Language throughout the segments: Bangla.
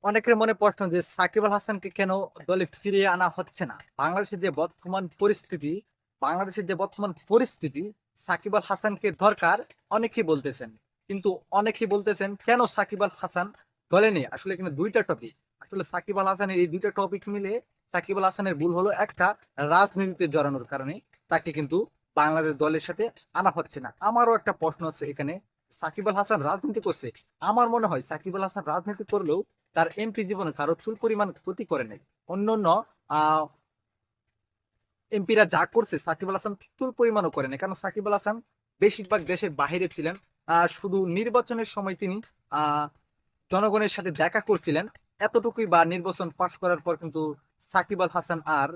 অনেকের মনে প্রশ্ন যে সাকিব আল হাসানকে কেন দলে ফিরিয়ে আনা হচ্ছে না। বাংলাদেশের যে বর্তমান পরিস্থিতি সাকিব আল হাসানকে দরকার অনেকেই বলতেছেন। কিন্তু অনেকেই বলতেছেন কেন সাকিব আল হাসান দলে নেই। আসলে এখানে দুইটা টপিক। আসলে সাকিব আল হাসানের এই দুইটা টপিক মিলে সাকিব আল হাসানের ভুল হলো একটা, রাজনীতিতে জড়ানোর কারণে তাকে কিন্তু বাংলাদেশ দলের সাথে আনা হচ্ছে না। আমারও একটা প্রশ্ন আছে এখানে, সাকিব আল হাসান রাজনীতি করছে। আমার মনে হয় সাকিব আল হাসান রাজনীতি করলেও তার এমপি জীবনে কারো চুল পরিমাণ ক্ষতি করে নাই। অন্যান্য আহ এমপিরা যা করছে সাকিব আল হাসান চুল পরিমাণও করে নাই, কারণ সাকিব আল হাসান বেশিরভাগ দেশের বাইরে ছিলেন। শুধু নির্বাচনের সময় তিনি আহ জনগণের সাথে দেখা করছিলেন, এতটুকুই। বা নির্বাচন পাশ করার পর কিন্তু সাকিব আল হাসান আর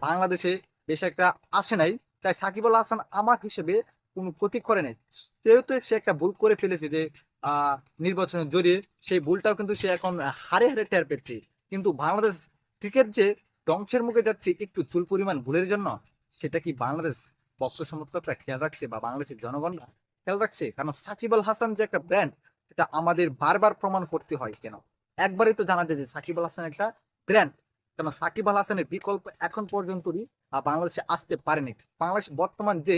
বাংলাদেশে বেশ একটা আসে নাই। তাই সাকিব আল হাসান আমার হিসেবে কোনো ক্ষতি করে নাই। সেহেতু সে একটা ভুল করে ফেলেছে যে আহ নির্বাচনের জড়িয়ে, সেই ভুলটাও কিন্তু সে এখন হারে হারে টের পেয়েছে। কিন্তু বাংলাদেশ ক্রিকেট যে ধ্বংসের মুখে যাচ্ছে একটু চুল পরিমাণ ভুলের জন্য, সেটা কি বাংলাদেশ ভক্ত সমর্থকরা খেয়াল রাখছে বা বাংলাদেশের জনগণরা খেয়াল রাখছে? কারণ সাকিব আল হাসান যে একটা ব্র্যান্ড, এটা আমাদের বারবার প্রমাণ করতে হয় কেন? একবারই তো জানা যায় যে সাকিব আল হাসান একটা ব্র্যান্ড। কেন সাকিব আল হাসানের বিকল্প এখন পর্যন্তই বাংলাদেশে আসতে পারেনি। বাংলাদেশ বর্তমান যে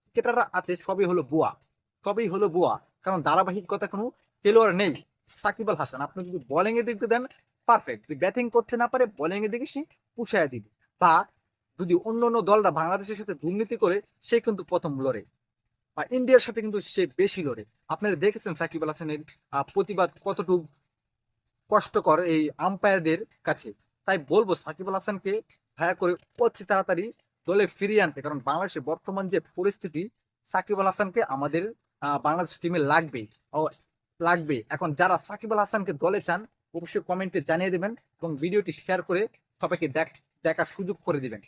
ক্রিকেটাররা আছে সবই হলো বুয়া, সবই হলো বুয়া। কারণ ধারাবাহিকতা কোনো খেলোয়াড় নেই। সাকিব আল হাসান আপনি যদি বোলিং এর দিকে দেন পারফেক্ট, যদি ব্যাটিং করতে না পারে বোলিং এর দিকে সে পুষায় দিবে। বা যদি অন্য অন্য দলরা বাংলাদেশের সাথে দুর্নীতি করে, সে কিন্তু প্রথম লড়ে। বা ইন্ডিয়ার সাথে কিন্তু সে বেশি লড়ে। আপনারা দেখেছেন সাকিব আল হাসানের প্রতিবাদ কতটুকু কষ্টকর এই আম্পায়ারদের কাছে। তাই বলবো সাকিব আল হাসানকে ভায়া করে অতি তাড়াতাড়ি দলে ফিরিয়ে আনতে, কারণ বাংলাদেশের বর্তমান যে পরিস্থিতি, সাকিব আল হাসানকে আমাদের বাংলাদেশ টিমে লাগবে ও লাগবে। এখন যারা সাকিব আল হাসানকে দলে চান অবশ্যই কমেন্টে জানিয়ে দেবেন এবং ভিডিওটি শেয়ার করে সবাইকে দেখার সুযোগ করে দিবেন।